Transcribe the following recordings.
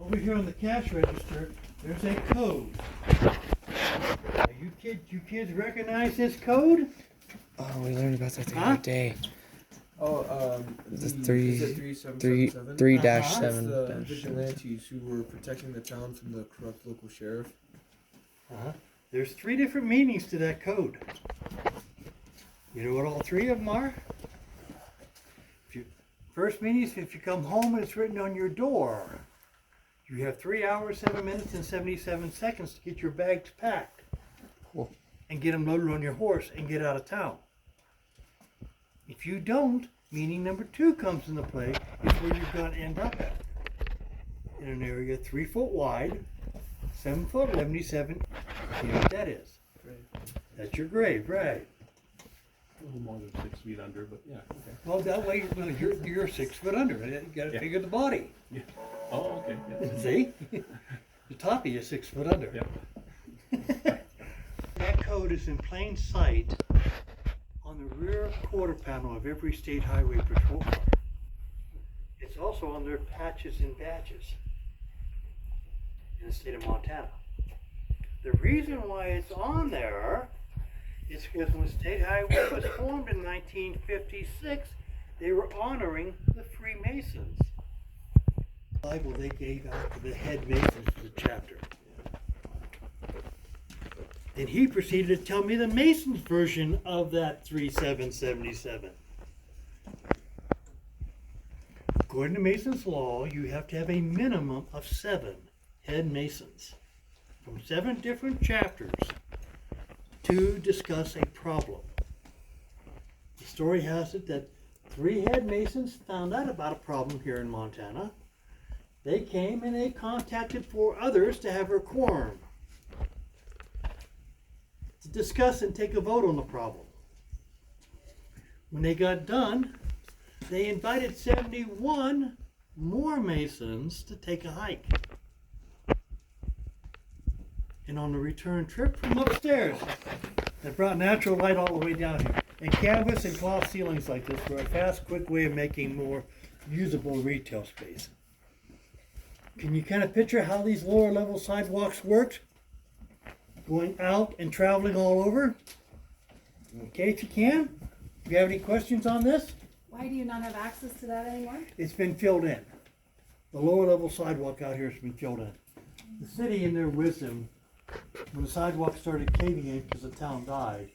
over here on the cash register, there's a code. Now, you kids recognize this code? Oh, we learned about that the other day. Oh, The is it 3777? That's 3-7 the vigilantes who were protecting the town from the corrupt local sheriff. There's 3 different meanings to that code. You know what all 3 of them are? First meaning is if you come home and it's written on your door. You have 3 hours, 7 minutes, and 77 seconds to get your bags packed. Cool. And get them loaded on your horse and get out of town. If you don't, meaning number 2 comes into play, is where you're going to end up at. In an area 3 foot wide, 7 foot 77. You know what that is? Grave. That's your grave, right? A little more than 6 feet under, but yeah, okay. Well, that way you're 6 foot under. You got to figure the body. Yeah. Oh, okay. Yeah. See? The top of you is 6 foot under. Yep. That code is in plain sight on the rear quarter panel of every state highway patrol car. It's also on their patches and badges in the state of Montana. The reason why it's on there is because when State Highway was formed in 1956, they were honoring the Freemasons. The Bible they gave out to the head Masons of the chapter. And he proceeded to tell me the Masons version of that 3777. According to Mason's law, you have to have a minimum of 7 head Masons from 7 different chapters to discuss a problem. The story has it that 3 head Masons found out about a problem here in Montana. They came and they contacted 4 others to have a quorum to discuss and take a vote on the problem. When they got done, they invited 71 more Masons to take a hike. And on the return trip from upstairs, they brought natural light all the way down here. And canvas and cloth ceilings like this were a fast, quick way of making more usable retail space. Can you kind of picture how these lower level sidewalks worked? Going out and traveling all over? Okay, if you can. Do you have any questions on this? Why do you not have access to that anymore? It's been filled in. The lower level sidewalk out here has been filled in. The city, in their wisdom, when the sidewalk started caving in because the town died,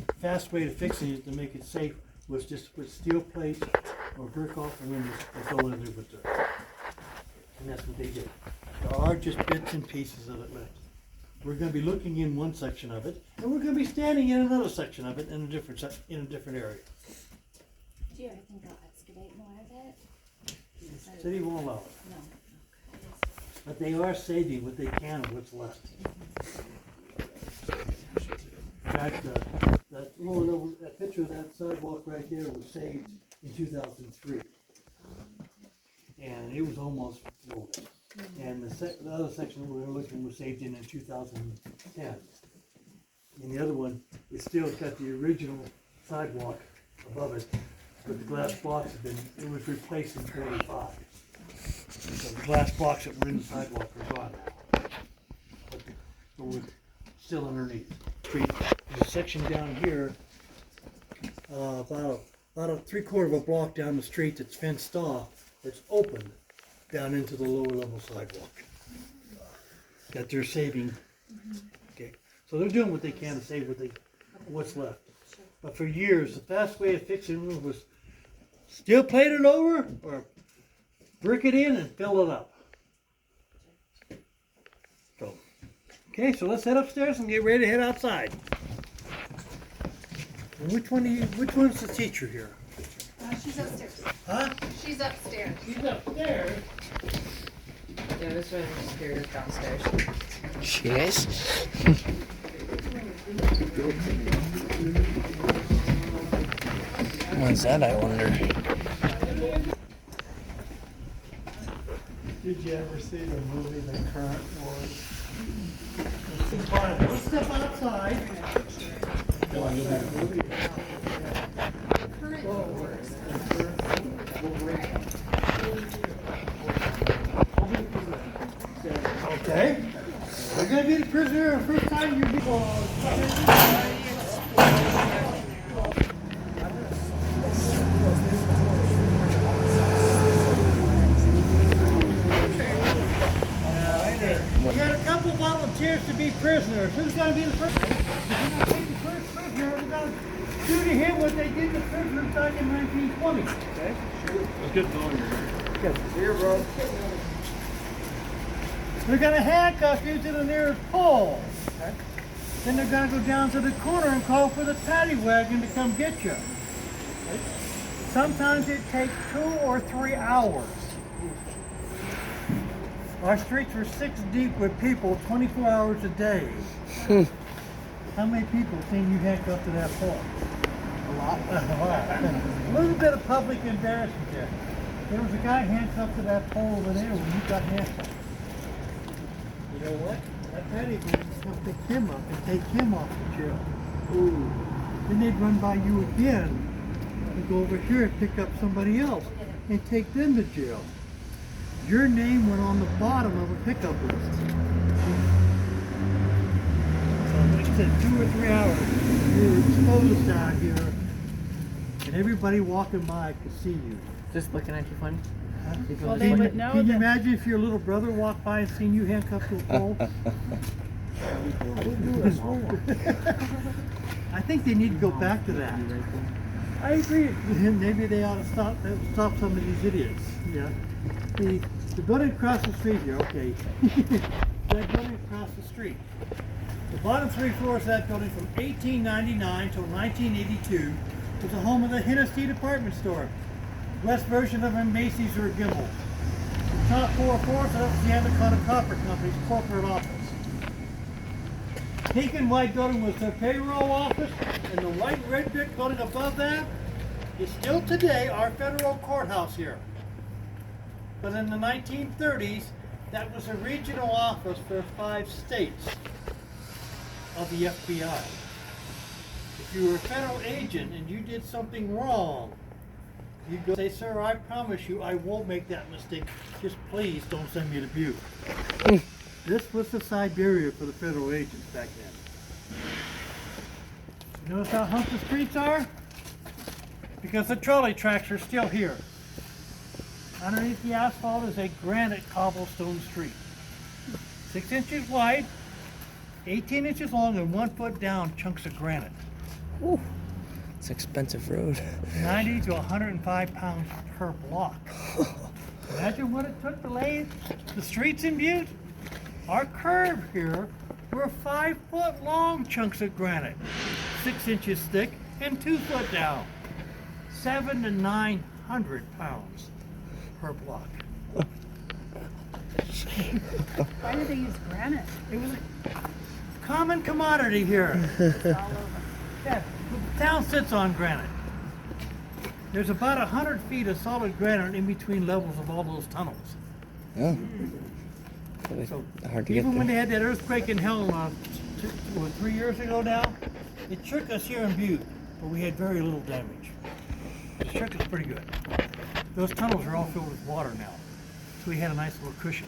the fast way to fixing it to make it safe was just to put steel plates or brick off the windows and fill in there with dirt. And that's what they did. There are just bits and pieces of it left. We're going to be looking in one section of it, and we're going to be standing in another section of it in a different area. Do you ever think they'll excavate more of it? The city won't allow it. No. But they are saving what they can of what's left. In fact, that lower level, that picture of that sidewalk right there was saved in 2003. And it was almost full. And the other section we were looking was saved in 2010. And the other one is still got the original sidewalk above it, but the glass blocks have been, it was replaced in 45. So the glass blocks that were in the sidewalk are gone now. But we're still underneath. There's a section down here, about a 3/4 of a block down the street that's fenced off, that's open down into the lower level sidewalk that they're saving. Okay, so they're doing what they can to save what's left. But for years, the fast way of fixing it was steel plate it over or brick it in and fill it up. So, okay, so let's head upstairs and get ready to head outside. And which one's the teacher here? She's upstairs. Huh? She's upstairs. She's upstairs. Yeah, this one here is downstairs. She is? When's that, I wonder? Did you ever see the movie The Current Wars? Let's step outside. Current Wars. Okay? You're gonna be the prisoner the first time you be. We got a couple volunteers to be prisoners. Who's gonna be the first? If you're gonna be the first prisoner, we're gonna do to him what they did to prisoners back in 1920. Okay? Let's get going here. Here, bro. They're gonna handcuff you to the nearest pole. Okay? Then they're gonna go down to the corner and call for the paddy wagon to come get you. Okay? Sometimes it takes 2 or 3 hours. Our streets were 6 deep with people 24 hours a day. How many people seen you handcuffed to that pole? A lot. A little bit of public embarrassment there. There was a guy handcuffed to that pole over there when you got handcuffed. You know what? That paddy wagon come pick him up and take him off the jail. Ooh. Then they'd run by you again and go over here and pick up somebody else and take them to jail. Your name went on the bottom of a pickup list. So like I said, 2 or 3 hours, you were exposed out here, and everybody walking by could see you. Just looking at you funny. Well, they would know Can you that. imagine if your little brother walked by and seen you handcuffed to a pole? I think they need to go back to that. I agree. Maybe they ought to stop some of these idiots. Yeah. The building across the street here, okay. That building across the street. The bottom 3 floors of that building from 1899 till 1982 was the home of the Hennessy department store. West version of a Macy's or a Gimbel. The top 4 floors, that was the Anaconda Copper Company's corporate office. Pink and white building was their payroll office, and the white and red brick building above that is still today our federal courthouse here. But in the 1930s, that was a regional office for 5 states of the FBI. If you were a federal agent and you did something wrong, you'd go say, sir, I promise you I won't make that mistake. Just please don't send me to Butte. This was the Siberia for the federal agents back then. You notice how humped the streets are? Because the trolley tracks are still here. Underneath the asphalt is a granite cobblestone street. 6 inches wide, 18 inches long, and 1 foot down chunks of granite. Ooh, it's an expensive road. 90 to 105 pounds per block. Imagine what it took to lay the streets in Butte. Our curb here were 5 foot long chunks of granite, 6 inches thick and 2 foot down. 700 to 900 pounds per block. Why do they use granite? It was a common commodity here. All over. Yeah, the town sits on granite. There's about 100 feet of solid granite in between levels of all those tunnels. Yeah. Probably So hard to get even when they there. had that earthquake in Helena 3 years ago now, it shook us here in Butte, but we had very little damage. It shook us pretty good. Those tunnels are all filled with water now, so we had a nice little cushion.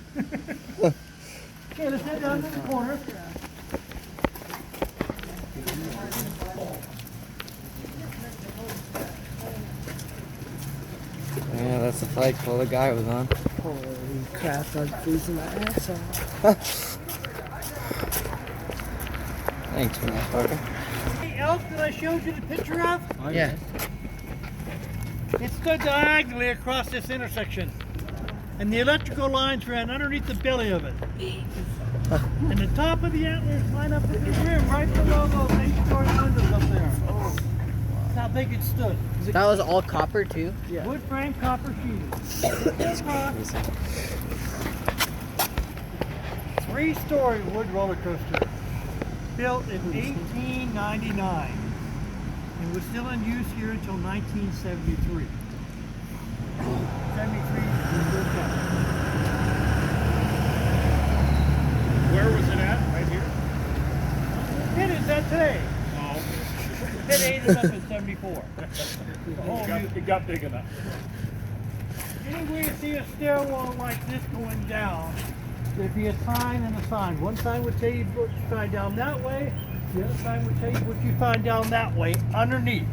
Okay, let's head down to the corner. Yeah, that's the flagpole the guy was on. Holy crap, I was freezing my ass off. Thanks, motherfucker. The elk that I showed you the picture of, Yeah. it stood diagonally across this intersection. And the electrical lines ran underneath the belly of it. And the top of the antlers line up with the rim right below those 8-story windows up there. That's how big it stood. That was all copper too? Wood frame copper sheeting. 3-story wood roller coaster. Built in 1899. It was still in use here until 1973. 73 was built up. Where was it at? Right here? It is that today. Oh, It ate it up in 74. it got big enough. Anywhere you see a stairwell like this going down, there'd be a sign and a sign. One sign would tell you what you find down that way. The other sign would tell you what you find down that way underneath.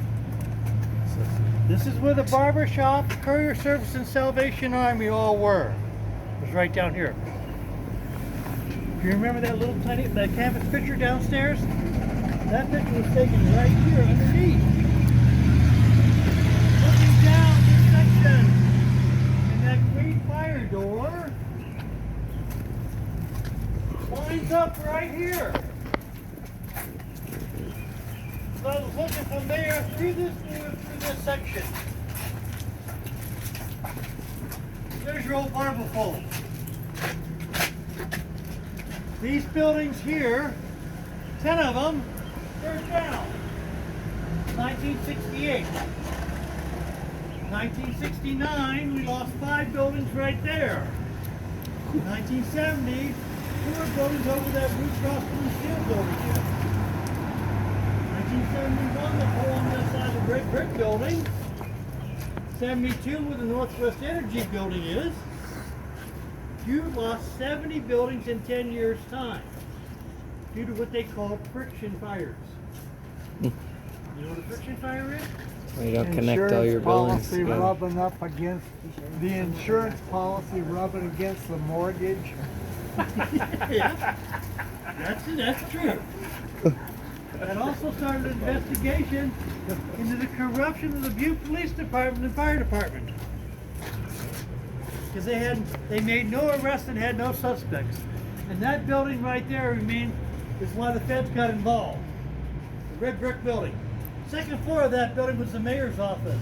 This is where the barber shop, courier service, and Salvation Army all were. It was right down here. Do you remember that little tiny that canvas picture downstairs? That picture was taken right here underneath. Looking down this section, and that green fire door lines up right here. So I was looking from there through this section. There's your old marble fold. These buildings here, 10 of them, burned down. 1968. 1969, we lost 5 buildings right there. 1970, 4 buildings over that Blue Cross Blue Shield building here. 1971, the hole on that side of the Great Brick building. 72, where the Northwest Energy building is. You lost 70 buildings in 10 years' time due to what they call friction fires. You know what a friction fire is? Well, you don't connect all your buildings Policy together. rubbing up against the insurance policy, rubbing against the mortgage. Yeah, that's true. That also started an investigation into the corruption of the Butte Police Department and Fire Department. Because they made no arrests and had no suspects. And that building right there is why the feds got involved. The red brick building. Second floor of that building was the mayor's office.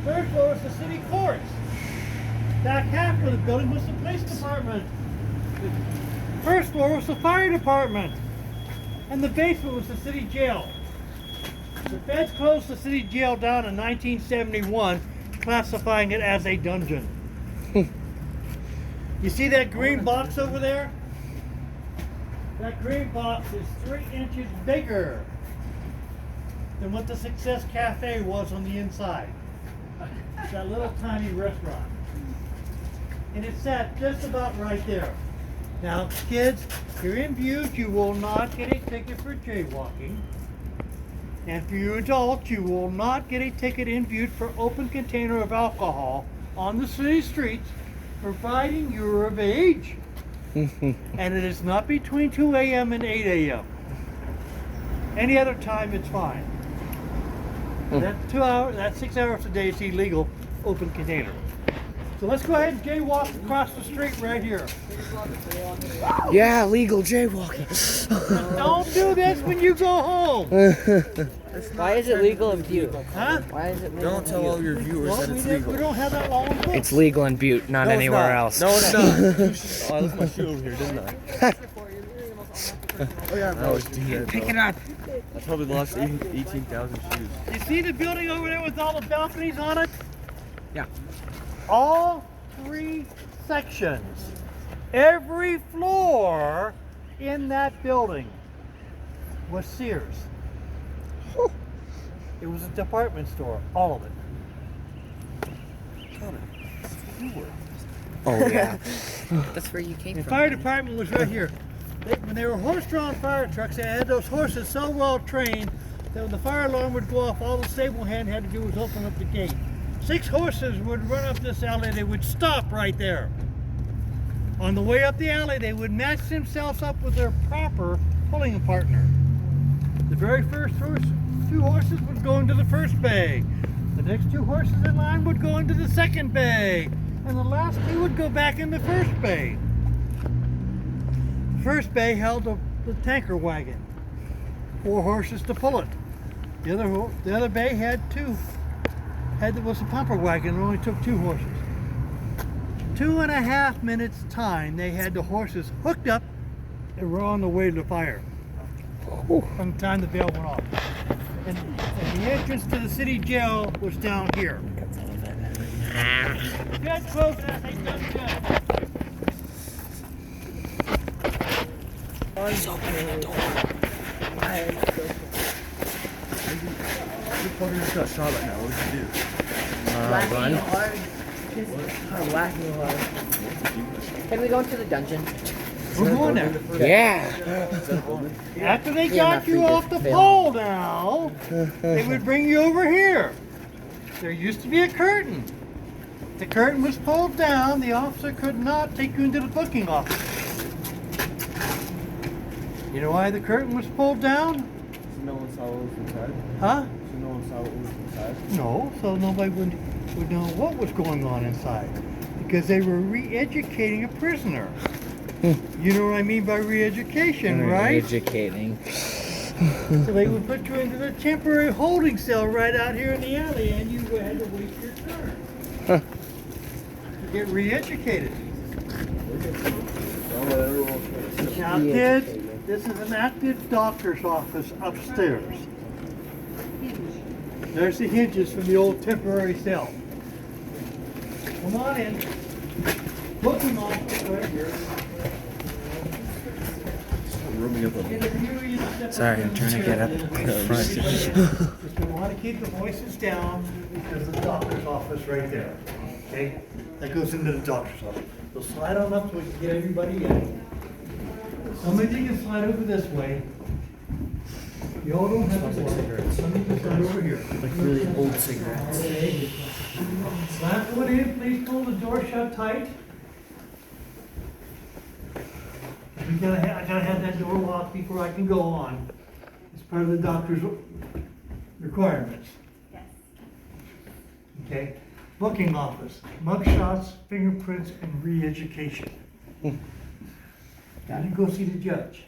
Third floor was the city courts. Back half of the building was the police department. The first floor was the fire department. And the basement was the city jail. The feds closed the city jail down in 1971, classifying it as a dungeon. You see that green box over there? That green box is 3 inches bigger than what the Success Cafe was on the inside. That little tiny restaurant. And it sat just about right there. Now, kids, if you're in Butte, you will not get a ticket for jaywalking. And for you adults, you will not get a ticket in Butte for open container of alcohol on the city streets, providing you're of age. And it is not between 2 a.m. and 8 a.m. Any other time, it's fine. That 6 hours a day is illegal open container. So let's go ahead and jaywalk across the street right here. Yeah, legal jaywalking. Don't do this when you go home. Why is it legal in Butte? Huh? Why is it legal? Don't tell all your viewers Well, that we it's don't- legal. we don't have that law in books. It's legal in Butte, not anywhere else. No, it's not. Oh, I left my shoe over here, didn't I? Oh yeah, bro. Pick it up. I probably lost 18,000 shoes. You see the building over there with all the balconies on it? Yeah. All 3 sections. Every floor in that building was Sears. It was a department store, all of it. Oh yeah. That's where you came The from. fire department was right here. When they were horse-drawn fire trucks, they had those horses so well trained that when the fire alarm would go off, all the stable hand had to do was open up the gate. 6 horses would run up this alley. They would stop right there. On the way up the alley, they would match themselves up with their proper pulling partner. The very first 2 horses would go into the first bay. The next 2 horses in line would go into the second bay. And the last 2 would go back in the first bay. The first bay held the tanker wagon. 4 horses to pull it. The other bay had 2. Was a pumper wagon. It only took 2 horses. 2.5 minutes time they had the horses hooked up and were on the way to the fire. From the time the bell went off. And the entrance to the city jail was down here. Good, folks. I think that's good. He's opening the door. You probably just got shot right now. What would you do? Run. Kind of lacking a lot. Can we go into the dungeon? We're going there. Yeah. After they Yeah, got not you free off the to fail. pole now, they would bring you over here. There used to be a curtain. The curtain was pulled down. The officer could not take you into the booking office. You know why the curtain was pulled down? So no one saw what was inside? Huh? So no one saw what was inside? No, so nobody would know what was going on inside. Because they were re-educating a prisoner. You know what I mean by re-education, right? Educating. So they would put you into the temporary holding cell right out here in the alley, and you had to wait your turn. To get re-educated. Now, kids, this is an active doctor's office upstairs. There's the hinges from the old temporary cell. Come on in. Booking office right here. Sorry, I'm trying to get up front. Just want to keep the voices down because the doctor's office right there. Okay? That goes into the doctor's office. So slide on up so we can get everybody in. Somebody can slide over this way. You all don't have to worry. Somebody can slide over here. Like really old cigarettes. Okay. Last one in, please pull the door shut tight. I gotta have that door locked before I can go on. It's part of the doctor's requirements. Yes. Okay? Booking office, mug shots, fingerprints, and re-education. Now you go see the judge.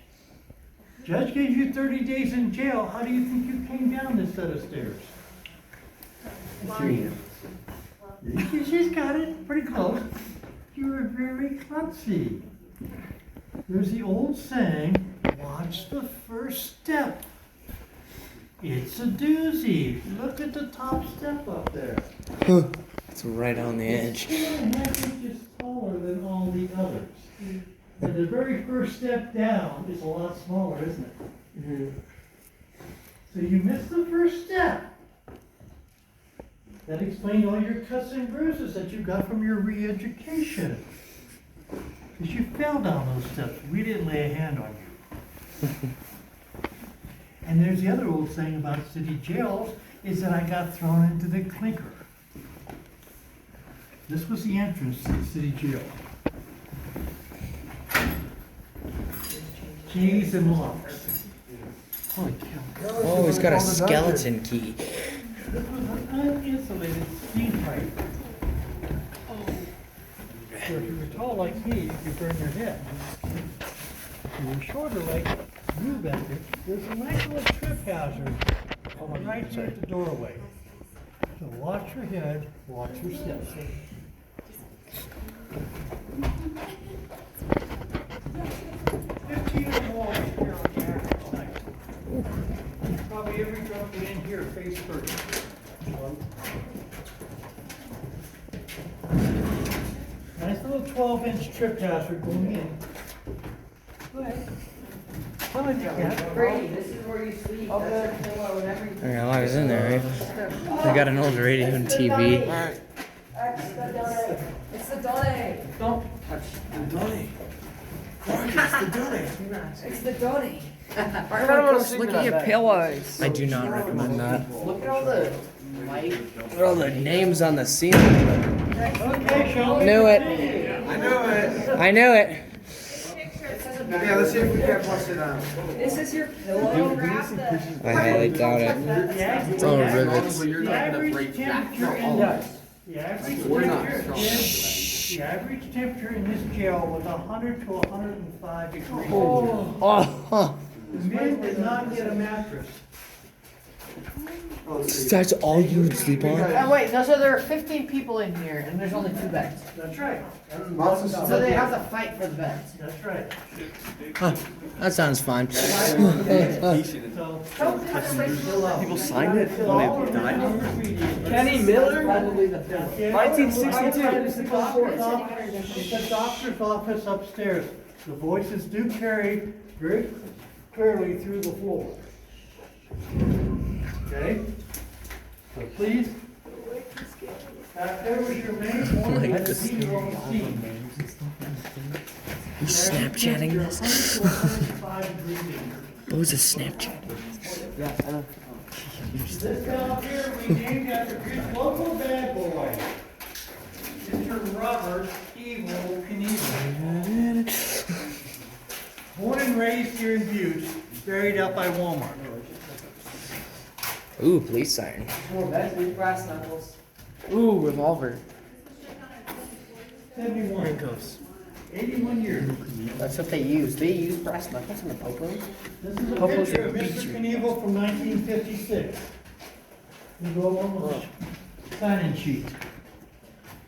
Judge gave you 30 days in jail. How do you think you came down this set of stairs? She's got it, pretty close. You were very klutzy. There's the old saying, watch the first step. It's a doozy. Look at the top step up there. It's right on the edge. It's 2.5 inches taller than all the others. And the very first step down is a lot smaller, isn't it? So you missed the first step. That explained all your cuts and bruises that you got from your re-education. Because you fell down those steps. We didn't lay a hand on you. And there's the other old saying about city jails, is that I got thrown into the clinker. This was the entrance to the city jail. Keys and locks. Holy cow. Oh, he's got a skeleton key. This was an uninsulated steam pipe. So if you were tall like me, you could burn your head. If you were shorter like you back there, there's a nice little trip hazard on the right side of the doorway. So watch your head, watch your steps. 15 or more here on the average night. Probably every drop in here face first. Nice little 12-inch trip hazard going in. Go ahead. Come on, yeah. Brady, this is where you sleep. That's your pillow and everything. Okay, while I was in there, right? We got an old radio and TV. It's the donny. Don't touch It's the donny. Look at your pillows. I do not recommend that. Look at all the light. Look at all the names on the ceiling. Okay, shall we? Knew it. I knew it. I knew it. Yeah, let's see if we can bust it out. This is your pillow. I highly doubt it. It's all rivets. The average temperature in this. The average temperature in this jail was 100 to 105 degrees. Oh, The men did not get a mattress. that's all you would sleep on? Oh, wait, no, so there are 15 people in here, and there's only 2 beds. That's right. So they have to fight for the beds. That's right. Huh, that sounds fun. So, People signed it when they died. Kenny Miller? Probably the 1962. It's the doctor's office upstairs. The voices do carry very clearly through the floor. Okay? So please, Back there was your main point. Like That's this. the scene on the scene. You Snapchatting this? 125 degrees. What was a Snapchat? Yeah, I know. This down here we named after his local bad boy, Mr. Robert Evil Knievel. Born and raised here in Butte, buried out by Walmart. Ooh, police siren. More bets with brass knuckles. Ooh, revolver. 71. Handcuffs. 81 years. That's what they use. They use brass knuckles in the popos. This is a Popos picture of that beat Mr. you. Knievel from 1956. We go along with the sign-in sheet.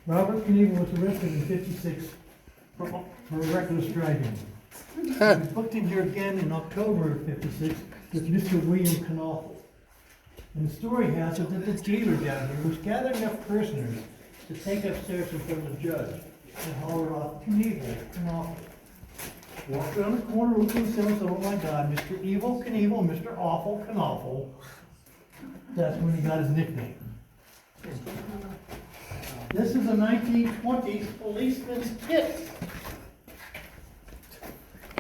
Robert Knievel was arrested in 56 for reckless driving. He was booked in here again in October of 56 with Mr. William Knaufel. And the story has it that the jailer down here was gathering enough prisoners to take upstairs in front of the judge and holler off Knievel. Walked around the corner, looked at himself and said, oh my God, Mr. Evil Knievel, Mr. Awful Knaufel. That's when he got his nickname. This is a 1920s policeman's kit.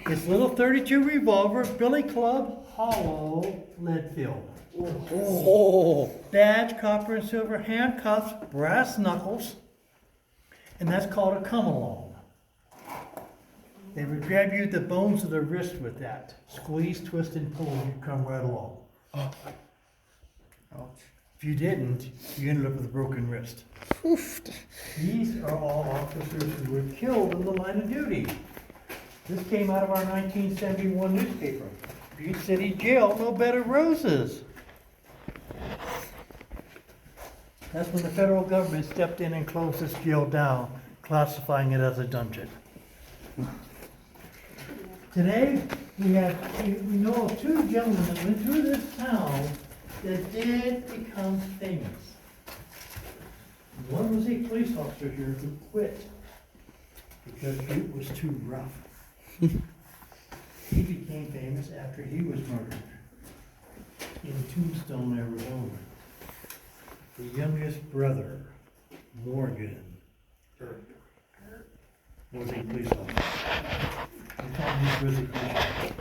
It's little .32 revolver, billy club, hollow, lead filled. Oh. Badge, copper and silver, handcuffs, brass knuckles, and that's called a come-along. They would grab you at the bones of the wrist with that. Squeeze, twist, and pull, and you come right along. If you didn't, you ended up with a broken wrist. These are all officers who were killed in the line of duty. This came out of our 1971 newspaper. Butte City Jail, no bed of roses. That's when the federal government stepped in and closed this jail down, classifying it as a dungeon. Today, we know of two gentlemen that went through this town that did become famous. One was a police officer here who quit because it was too rough. He became famous after he was murdered in Tombstone, Arizona. The youngest brother, Morgan, was a police officer. They called him Grizzly Police Officer.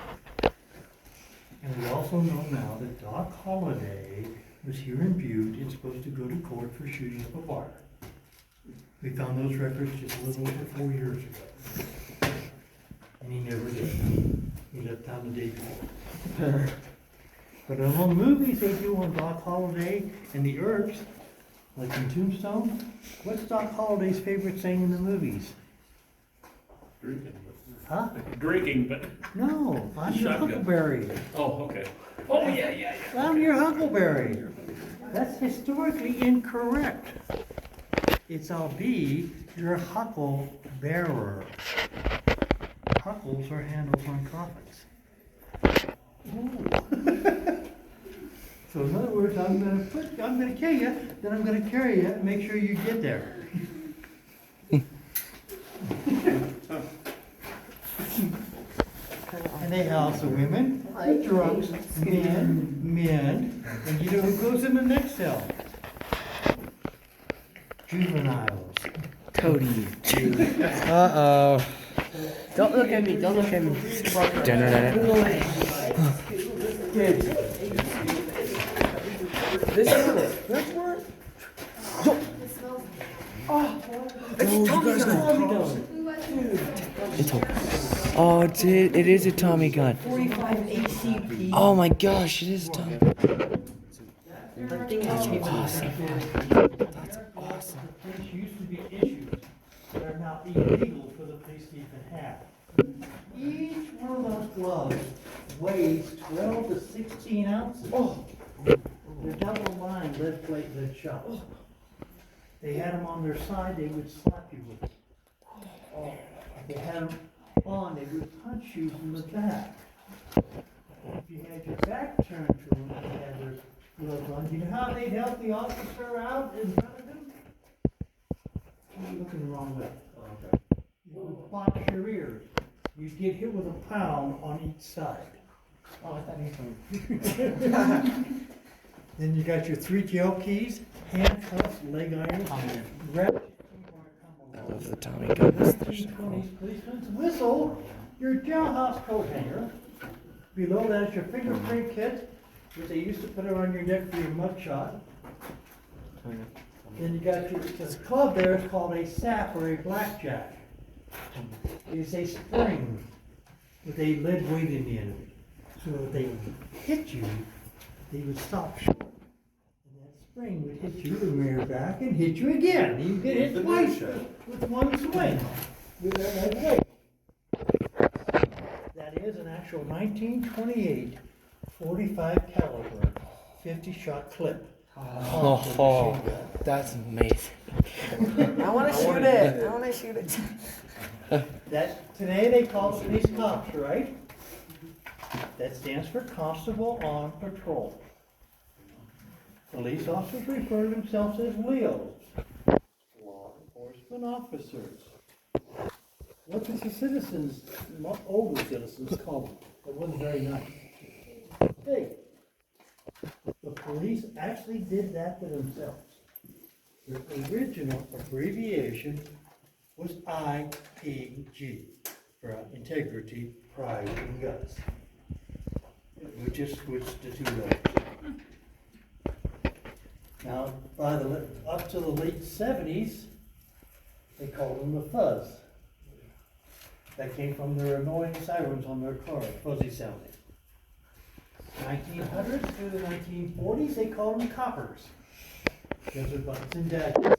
And we also know now that Doc Holliday was here in Butte and supposed to go to court for shooting up a bar. We found those records just a little over 4 years ago. And he never did. He left town the day before. But in all the movies they do on Doc Holliday and the Earps, like in Tombstone, what's Doc Holliday's favorite saying in the movies? Drinking, Huh? but drinking, but No, I'm your Shotgun. Huckleberry. oh, okay. Oh yeah. I'm your Huckleberry. That's historically incorrect. It's I'll be your huckle bearer. Huckles are handles on coffins. So in other words, I'm gonna kill you, then I'm gonna carry you and make sure you get there. And they house the women, the drunks, men, and you know who goes in the next cell? Juveniles. Cody. Uh-oh. Don't look at me. Don't look at me. Kids. This is it. That's where. Oh, it's Tommy gun. It's a, oh, dude, it is a Tommy gun. 45 ACP. Oh my gosh, it is a Tommy gun. That thing is awesome. That's awesome. Things used to be issues that are now illegal for the police to even have. Each one of those gloves weighs 12 to 16 ounces. Oh. They're double lined, lead plate, lead shot. They had them on their side, they would slap you with it. If they had them on, they would punch you from the back. If you had your back turned to them, they had their gloves on. You know how they'd help the officer out in front of him? You're looking the wrong way. You would box your ears. You'd get hit with a pound on each side. Oh, I thought he was going. Then you got your 3 jail keys, handcuffs, leg irons, wrapped. I love the Tommy guns. They're so cool. 1920s policeman's whistle, your jailhouse coat hanger. Below that is your fingerprint kit, which they used to put around your neck for your mugshot. Then you got your, this club there is called a sap or a blackjack. It is a spring with a lead weight in the end of it. So if they hit you, they would stop short. And that spring would hit you and rear back and hit you again. You get hit twice with one swing with that lead weight. That is an actual 1928 45 caliber 50-shot clip. Oh, that's amazing. I want to shoot it. I want to shoot it. That, today they call it police cops, right? That stands for Constable on Patrol. Police officers refer to themselves as LEOs, law enforcement officers. What does the citizens, older citizens call them? It wasn't very nice. Hey, the police actually did that to themselves. Their original abbreviation was IPG, for integrity, pride, and guts. We just switched the two letters. Now, up to the late 70s, they called them the fuzz. That came from their annoying sirens on their car, fuzzy sounding. 1900s through the 1940s, they called them coppers. Because of buttons and daggers.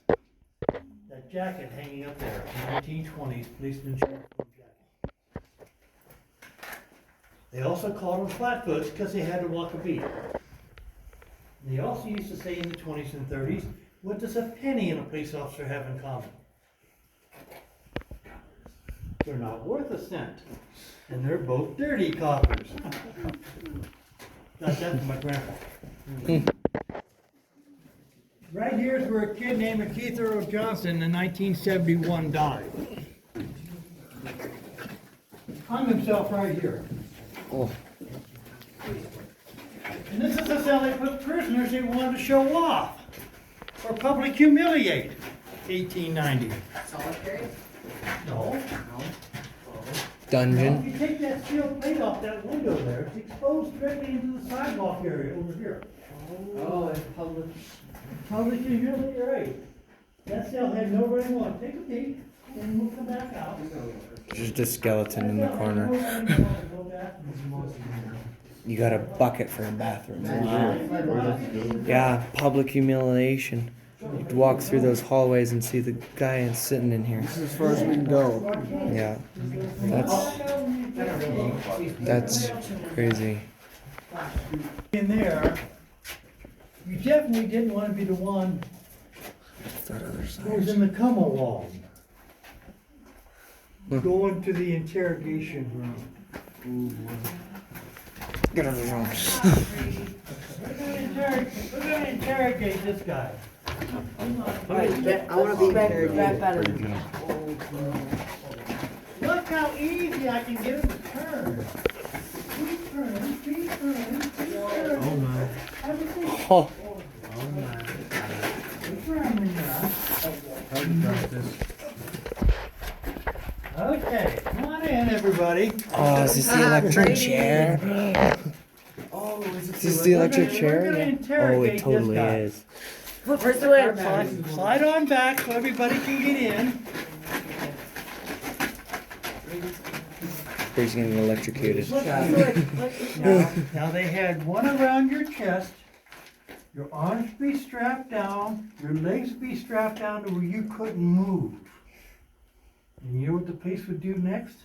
That jacket hanging up there, 1920s policeman's uniform jacket. They also called them flatfoots because they had to walk a beat. And they also used to say in the 20s and 30s, what does a penny and a police officer have in common? They're not worth a cent. And they're both dirty coppers. Got that from my grandpa. Right here is where a kid named Keith Earl Johnson in 1971 died. Hung himself right here. Oh. And this is the cell they put prisoners they wanted to show off or public humiliate. 1890. Solitary? No. Dungeon. If you take that steel plate off that window there, it's exposed directly into the sidewalk area over here. Oh, it's public. Public humiliate, right. That cell had nobody want. Take a peek, and we'll come back out. Just a skeleton in the corner. You got a bucket for a bathroom. Yeah, public humiliation. You'd walk through those hallways and see the guy sitting in here. As far as we can go. Yeah, that's crazy. In there, you definitely didn't want to be the one That other who was side. in the come along. Going to the interrogation room. Get out of the room. We're gonna interrogate this guy. I want to be interrogated. Look how easy I can get him to turn. Keep turning, keep turning, keep turning. Oh my. Have a seat. Oh, Oh my. Keep turning now. How do you got this? Okay, come on in, everybody. oh, is this the electric chair? Oh, is Is this the electric We're chair? gonna Yeah. Oh, interrogate it this totally guy. is. Where's the way? Slide on back so everybody can get in. He's getting electrocuted. Now they had one around your chest, your arms be strapped down, your legs be strapped down to where you couldn't move. And you know what the police would do next?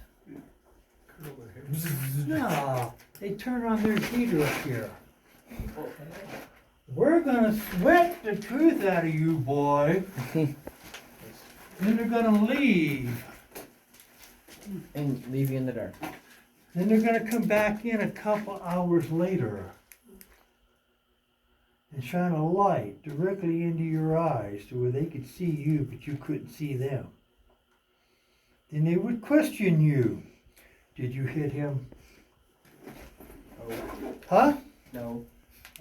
No, they turn on their heater up here. We're gonna sweat the truth out of you, boy. Then they're gonna leave. And leave you in the dark. Then they're gonna come back in a couple hours later and shine a light directly into your eyes to where they could see you, but you couldn't see them. Then they would question you. Did you hit him? Huh? No.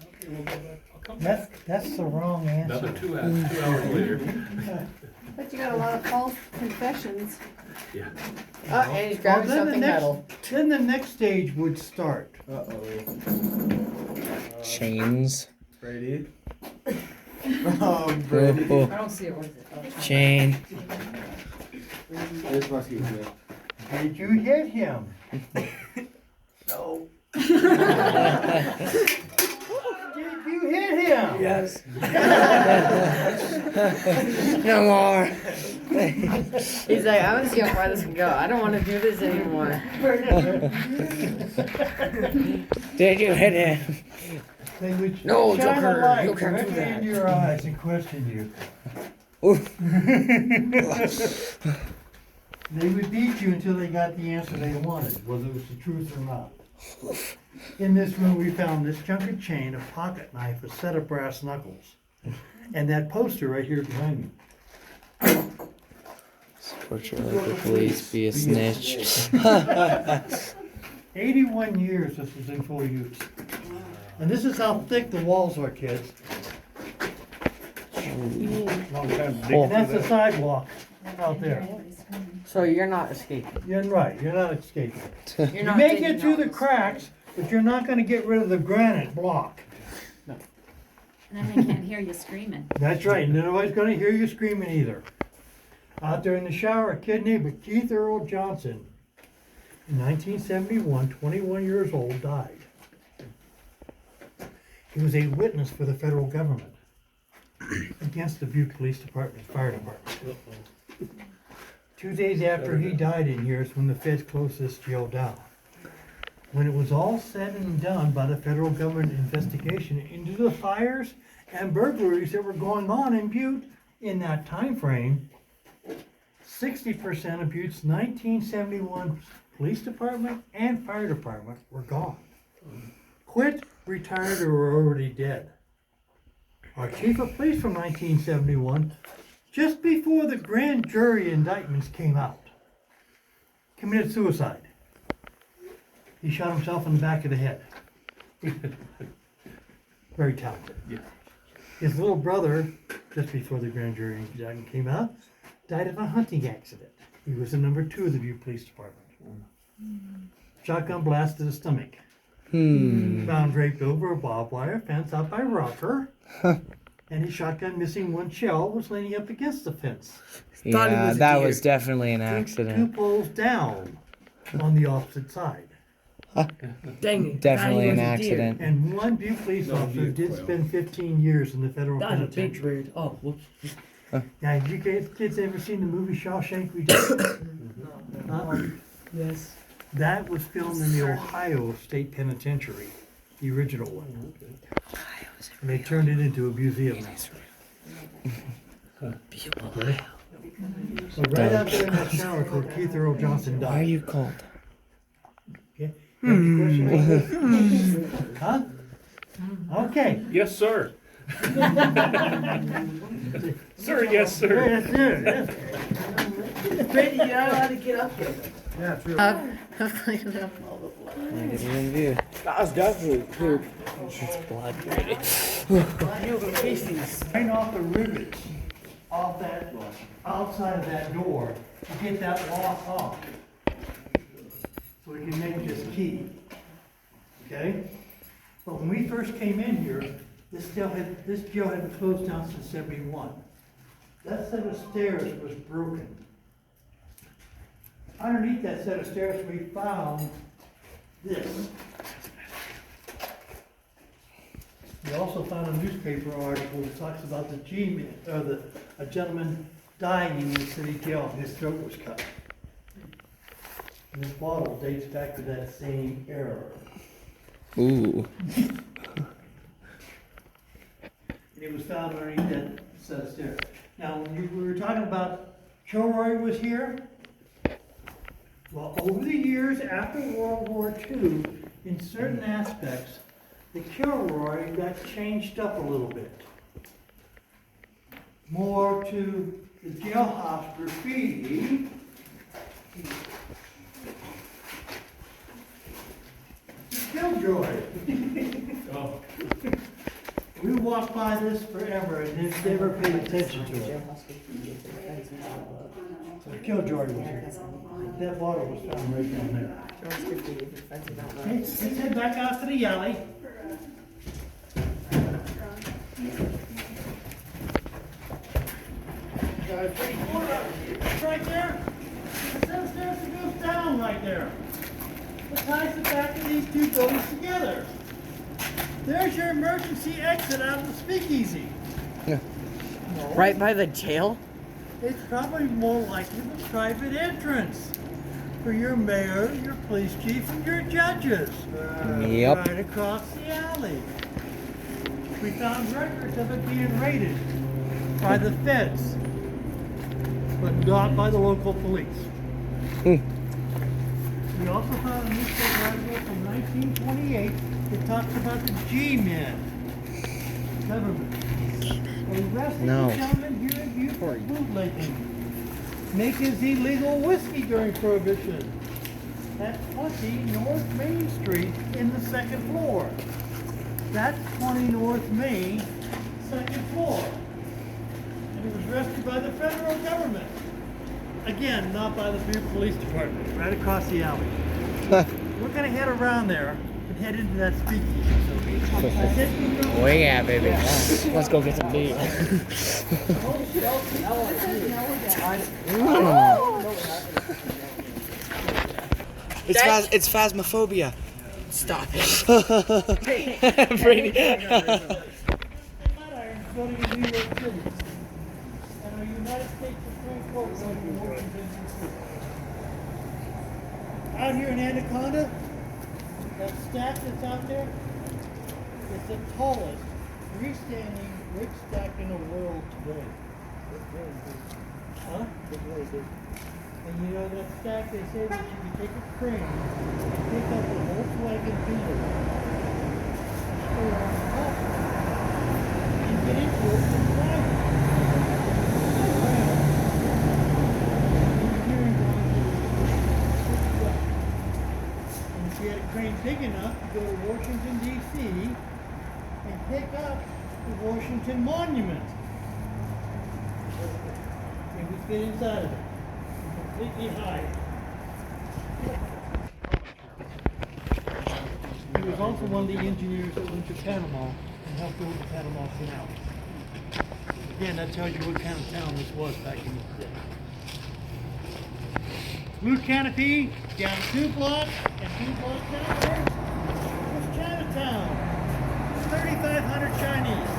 Okay, we'll go back. come back. That's the wrong answer. Another 2 hours later. But you got a lot of false confessions. Yeah. Oh, and he's grabbing Well, something metal. Then the next stage would start. Chains. Brady. Oh, I don't see it. What is it? Oh. chain. This must be good. Did you hit him? No. Did you hit him? Yes. No more. He's like, I want to see how far this can go. I don't want to do this anymore. Did you hit him? They would No, shine Joker, a light you can't do directly that. in your eyes and question you. Oof. They would beat you until they got the answer they wanted, whether it was the truth or not. In this room, we found this chunk of chain, a pocket knife, a set of brass knuckles, and that poster right here behind me. Support your local police, be a snitch. 81 years this was in full use. And this is how thick the walls are, kids. Long time to dig Oh. And that's the sidewalk out there. So you're not escaping. You're right, you're not escaping. You're You not may digging get through the out. cracks, but you're not gonna get rid of the granite block. And then they can't hear you screaming. That's right, and nobody's gonna hear you screaming either. Out there in the shower, a kid named Keith Earl Johnson, in 1971, 21 years old, died. He was a witness for the federal government against the Butte Police Department, Fire Department. 2 days after he died in here is when the feds closed this jail down. When it was all said and done by the federal government investigation into the fires and burglaries that were going on in Butte in that time frame, 60% of Butte's 1971 police department and fire department were gone. Quit, retired, or were already dead. Our chief of police from 1971, just before the grand jury indictments came out, committed suicide. He shot himself in the back of the head. Very talented. Yeah. His little brother, just before the grand jury indictment came out, died of a hunting accident. He was the number 2 of the Butte Police Department. Shotgun blast to the stomach. Found draped over a barbed wire fence out by Rocker. And his shotgun, missing one shell, was leaning up against the fence. Yeah, that was definitely an Two accident. poles down on the opposite side. Dang it. Definitely an accident. And one Butte police officer did spend 15 years in the federal penitentiary. bird. Oh, whoops. Now, have you kids ever seen the movie Shawshank Redemption? Yes. That was filmed in the Ohio State Penitentiary, the original one. And they turned it into a museum. Okay. So right out there in that shower where Keith Earl Johnson Why are died. you cold? Okay. Any question? Huh? Okay. Yes, sir. Sir, yes, sir. Yeah, that's it. That's- Brady, you're not allowed to get up here. Yeah, true. Look at it in view. That was definitely poop. It's blood, Brady. Drain off the rivets off that, outside of that door to get that lock off. So we can make this key. Okay? But when we first came in here, this jail had been closed down since '71. That set of stairs was broken. Underneath that set of stairs, we found this. We also found a newspaper article that talks about a gentleman dying in the city jail and his throat was cut. And this bottle dates back to that same era. Ooh. And it was found underneath that set of stairs. Now, when we were talking about Kilroy was here, well, over the years after World War II, in certain aspects, the Kilroy got changed up a little bit. More to the jailhouse graffiti. Killjoy. Oh, We walked by this forever and they've never paid attention to it. Killjoy was here. That water was found right down there. Okay, let's head back out to the alley. It's right there. It says there's it goes down right there. It ties the back of these two buildings together. There's your emergency exit out of the speakeasy. Right by the jail? It's probably more likely the private entrance for your mayor, your police chief, and your judges. Yep. Right across the alley. We found records of it being raided by the feds, but not by the local police. We also found a newspaper article from 1928 that talks about the G-men, government. Arrested No. a gentleman here in Butte for bootlegging. Make his illegal whiskey during Prohibition at 20 North Main Street in the second floor. That's 20 North Main, second floor. And it was rescued by the federal government. Again, not by the Butte Police Department, right across the alley. We're gonna head around there and head into that speakeasy. Oh yeah, baby. Let's go get some beer. It's phasmophobia. Stop it. Brady. Voting in New York City. And our United States Supreme Court voting in Washington, D.C. Out here in Anaconda, that stack that's out there, it's the tallest freestanding brick stack in the world today. Huh? And you know that stack, they say that you can take a crane, pick up a Volkswagen Beetle, and store it on top of it. Get into it and drive it. And if you had a crane big enough to go to Washington, D.C. and pick up the Washington Monument, it would fit inside of it. Completely high. He was also one of the engineers that went to Panama and helped build the Panama Canal. Again, that tells you what kind of town this was back in the day. Blue canopy, down 2 blocks, and 2 blocks down there was Chinatown. 3,500 Chinese.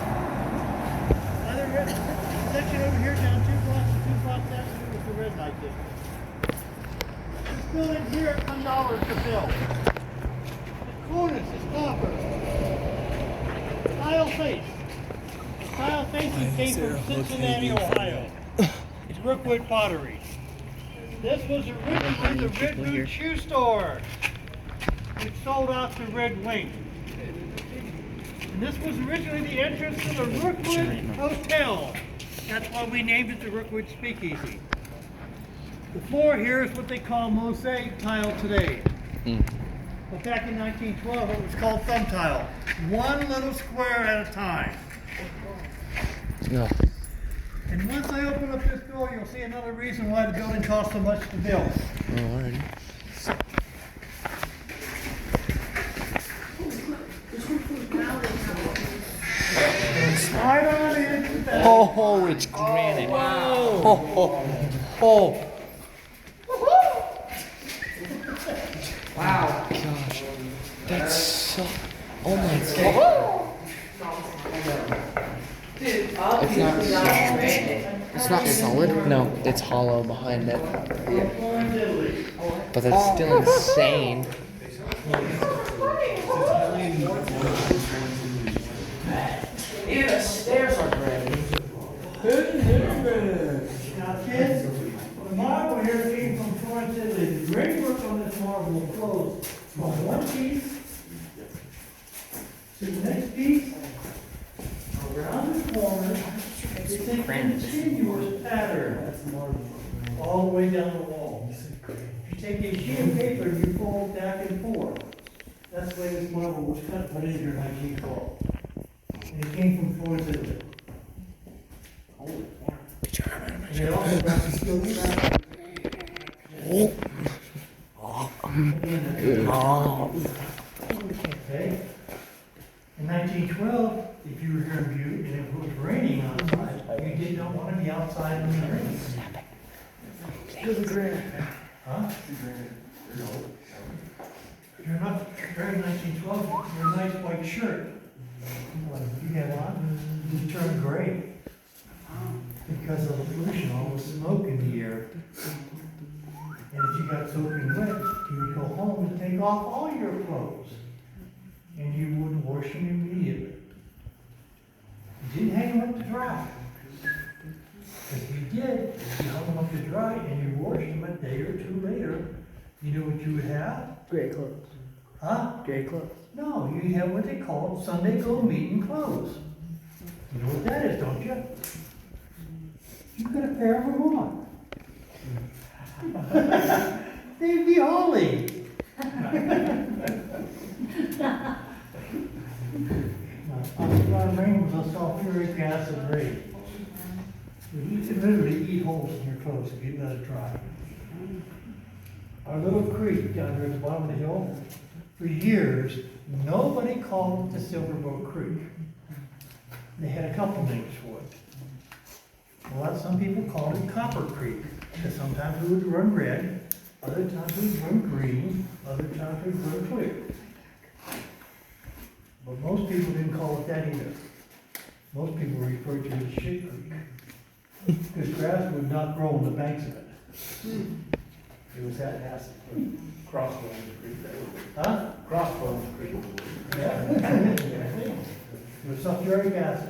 Other section over here, down 2 blocks and 2 blocks down there was the red light district. This building here, $10 to build. The cornice is copper. Tile face. The tile facing came from Cincinnati, Ohio. It's Rookwood Pottery. This was originally the Grade Butte Shoe Store, which sold off to Red Wing. And this was originally the entrance to the Rookwood Hotel. That's why we named it the Rookwood Speakeasy. The floor here is what they call mosaic tile today. But back in 1912, it was called thumb tile. One little square at a time. No. And once I open up this door, you'll see another reason why the building cost so much to build. Alrighty. Slide on in. Oh, it's granite. Oh. Wow. Gosh. That's so. Oh my god. It's not solid. No, it's hollow behind it. But that's still insane. Even the stairs are great. Now kids, the marble here came from Florence, Italy. The great work on this marble flows from one piece to the next piece, around the corner. It's a continuous pattern all the way down the wall. You take a sheet of paper, you fold back and forth. That's the way this marble was cut, put in here in 1912. And it came from Florence, Italy. And they also brought some silver back. Okay. In 1912, if you were here in Butte and it was raining outside, you did not want to be outside in the rain. Huh? No. You're not wearing 1912, you're a nice white shirt. You have on, you turn gray. Because of the pollution, all the smoke in the air. And if you got soaking wet, you would go home and take off all your clothes. And you would wash them immediately. You didn't hang them up to dry. If you did, you hung them up to dry and you washed them a day or two later, you know what you would have? Gray clothes. Huh? Gray clothes. No, you have what they call Sunday go meeting clothes. You know what that is, don't you? You got a pair of them on. They'd be holy. Rain was a sulfuric acid rain. You can literally eat holes in your clothes if you let it dry. Our little creek down here at the bottom of the hill, for years, nobody called it the Silverboat Creek. They had a couple names for it. Well, some people called it Copper Creek, because sometimes it would run red, other times it would run green, other times it would run clear. But most people didn't call it that either. Most people referred to it as Shit Creek, because grass would not grow on the banks of it. It was that acid. Crossbones Creek, Huh? Crossbones Creek. Yeah. It was sulfuric acid.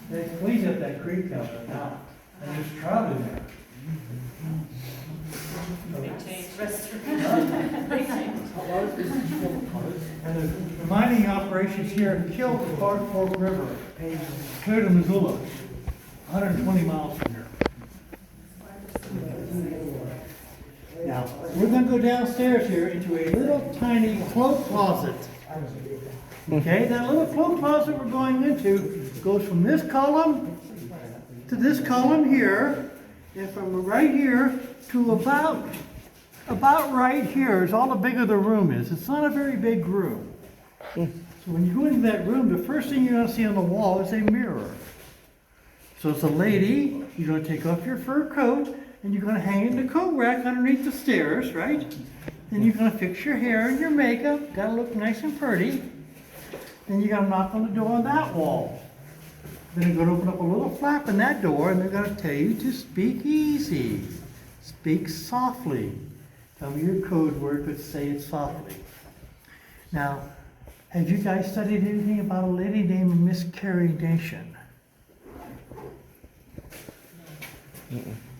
They cleaned up that creek down there now, and there's trout in there. And the mining operations here killed the Clark Fork River, clear to Missoula, 120 miles from here. Now, we're gonna go downstairs here into a little tiny cloak closet. Okay, that little cloak closet we're going into goes from this column to this column here, and from right here to about right here is all the bigger the room is. It's not a very big room. So when you go into that room, the first thing you're gonna see on the wall is a mirror. So it's a lady, you're gonna take off your fur coat, and you're gonna hang it in the coat rack underneath the stairs, right? Then you're gonna fix your hair and your makeup, gotta look nice and pretty. Then you gotta knock on the door on that wall. Then you're gonna open up a little flap in that door, and they're gonna tell you to speak easy, speak softly. Tell me your code word, but say it softly. Now, have you guys studied anything about a lady named Miss Carrie Nation?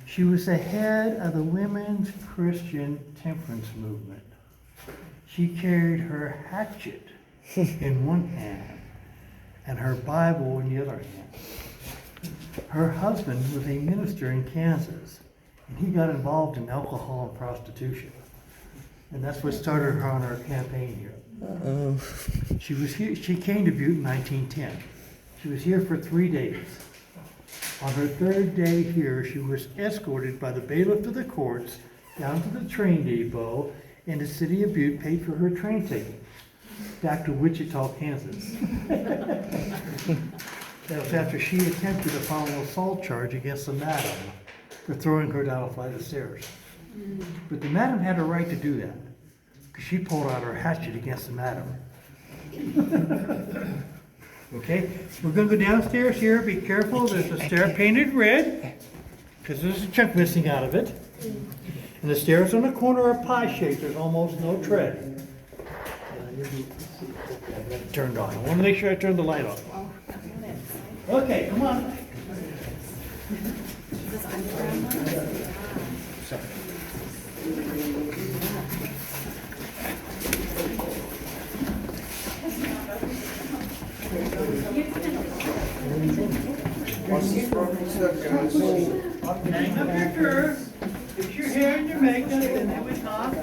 She was the head of the Women's Christian Temperance Movement. She carried her hatchet in one hand and her Bible in the other hand. Her husband was a minister in Kansas, and he got involved in alcohol and prostitution. And that's what started her on her campaign here. She was here, she came to Butte in 1910. She was here for 3 days. On her third day here, she was escorted by the bailiff of the courts down to the train depot, and the city of Butte paid for her train ticket back to Wichita, Kansas. That was after she attempted to file an assault charge against the madam for throwing her down a flight of stairs. But the madam had a right to do that, because she pulled out her hatchet against the madam. Okay, we're gonna go downstairs here, be careful, there's a stair painted red, because there's a chunk missing out of it. And the stairs on the corner are pie-shaped, there's almost no tread. Turned on, I wanna make sure I turn the light on. Okay, come on. Hang up your fur, fix your hair and your makeup, and then we talk.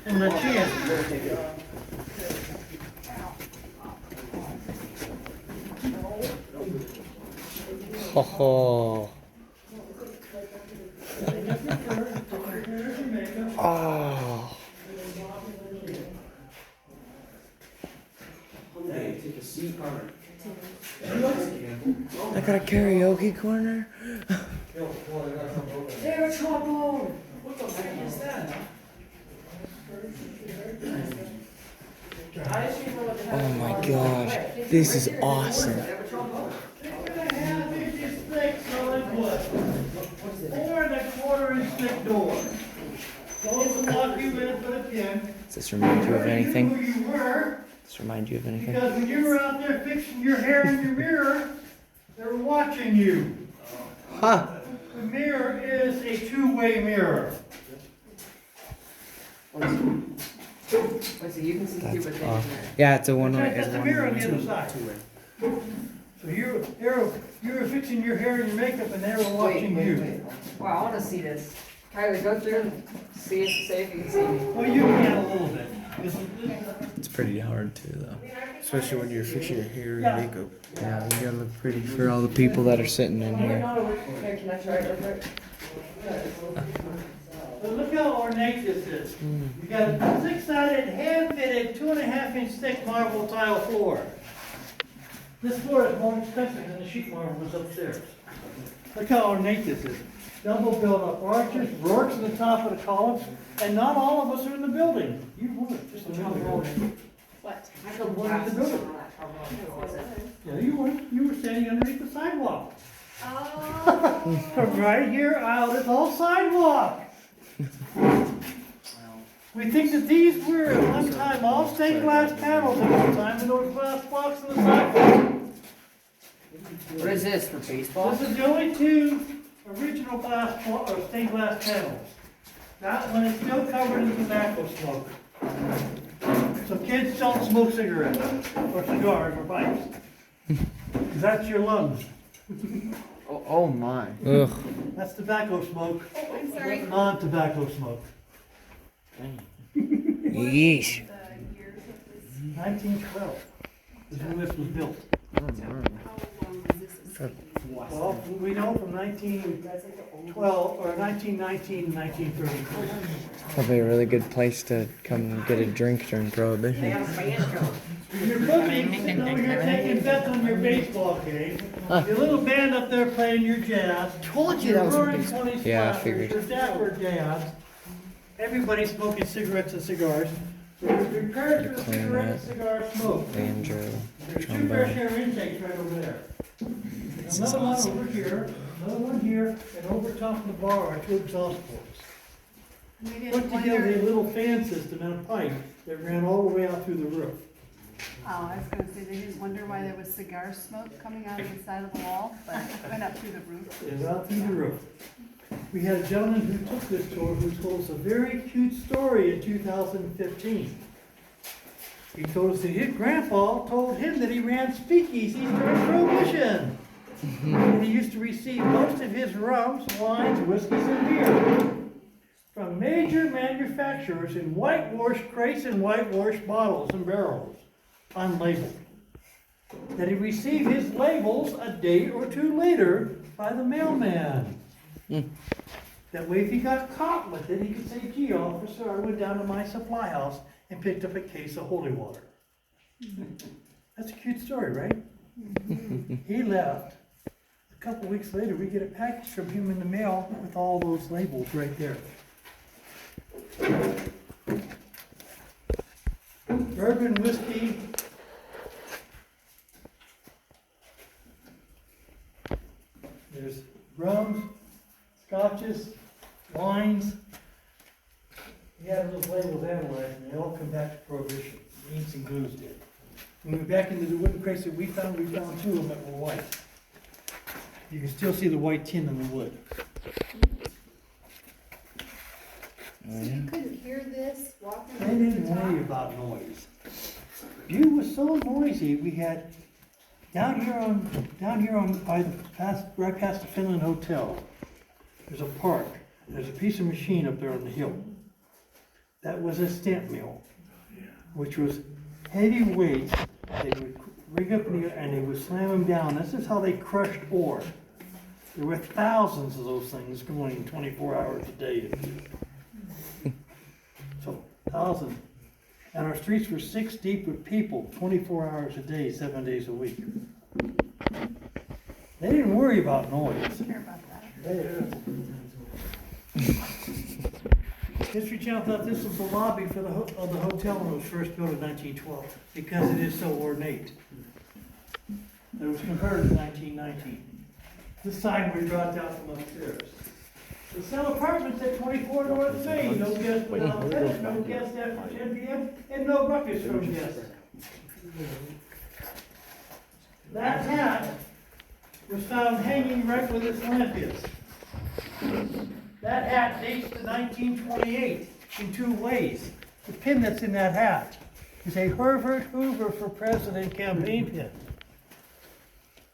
And let you in. Oh. Oh. I got a karaoke corner. They're trouble. Oh my gosh, this is awesome. 3.5 inches thick solid wood. 4.25 inch thick door. Close and lock you in, but again. Does this remind you of anything? Who you were, Does this remind you of anything? because when you were out there fixing your hair in your mirror, they were watching you. Huh. The mirror is a two-way mirror. Let's see, you can see That's stupid things. awesome. Yeah, it's a one way. That's the mirror on the other side. So you were fixing your hair and your makeup, and they were watching you. Wow, I wanna see this. Kylie, go through and see if you can see me. Well, you can a little bit. It's pretty hard too, though. Especially when you're fixing your hair and Yeah. makeup. Yeah, you gotta look pretty for all the people that are sitting in here. Here, can I try it real quick? But look how ornate this is. You got a six-sided, hand-fitted, 2.5 inch thick marble tile floor. This floor is more expensive than the sheet marble was upstairs. Look how ornate this is. Double built-up arches, works in the top of the columns, and not all of us are in the building. You weren't, just a minute ago. What? I could One in the building. Yeah, you weren't. You were standing underneath the sidewalk. Oh. From right here out, it's all sidewalk. We think that these were at one time all stained glass panels at one time, and those glass blocks in the sidewalk. What is this, for baseball? This is the only two original glass, or stained glass panels. That one is still covered in tobacco smoke. So kids don't smoke cigarettes, or cigars, or pipes. 'Cause that's your lungs. Oh my. Ugh. That's tobacco smoke, Oh, I'm sorry. non-tobacco smoke. Yeesh. 1912 is when this was built. How long was this? Well, we know from 1912, or 1919 and 1933. Probably a really good place to come and get a drink during Prohibition. You're looking, over here taking bets on your baseball game. Your little band up there playing your jazz. Told you that was Your a roaring baseball. 20s Yeah, I Flappers, figured. your dapper dads. Everybody smoking cigarettes and cigars. So you're prepared for the Clean cigarette that. and cigar smoke. Banjo, There's two trombone. fresh air intakes right over there. This is Another one awesome. over here, another one here, and over top of the bar are two exhaust ports. Maybe I Put together wonder, a little fan system and a pipe that ran all the way out through the roof. I was gonna say, they didn't wonder why there was cigar smoke coming out of the side of the wall, but it went up through the roof. It was out through the roof. We had a gentleman who took this tour who told us a very cute story in 2015. He told us that his grandpa told him that he ran speakeasies during Prohibition. And he used to receive most of his rums, wines, whiskeys, and beer from major manufacturers in whitewashed crates and whitewashed bottles and barrels, unlabeled. That he received his labels a day or two later by the mailman. That way, if he got caught with it, he could say, "Gee, officer, I went down to my supply house and picked up a case of holy water." That's a cute story, right? He left. A couple weeks later, we get a package from him in the mail with all those labels right there. Bourbon whiskey. There's rums, scotches, wines. We had those labels analyzed, and they all come back to Prohibition. The inks and glues did. When we went back into the wooden crates that we found two of them that were white. You can still see the white tin in the wood. So you couldn't hear this walking They over the didn't worry top? about noise. Butte was so noisy, we had, down here on, right past the Finland Hotel, there's a park. There's a piece of machine up there on the hill. That was a stamp mill, which was heavy weights. They would rig up in the air and they would slam them down. This is how they crushed ore. There were thousands of those things going 24 hours a day. So, thousands. And our streets were 6 deep with people, 24 hours a day, 7 days a week. They didn't worry about noise. Hear about that. History Channel thought this was the lobby for of the hotel when it was first built in 1912, because it is so ornate. It was converted in 1919. This sign we brought down from upstairs. The sell apartments at 24 North Main, no guests without limit, no guests after 10 p.m., and no buckets from guests. That hat was found hanging right where this lamp is. That hat dates to 1928 in 2 ways. The pin that's in that hat is a Herbert Hoover for President campaign pin.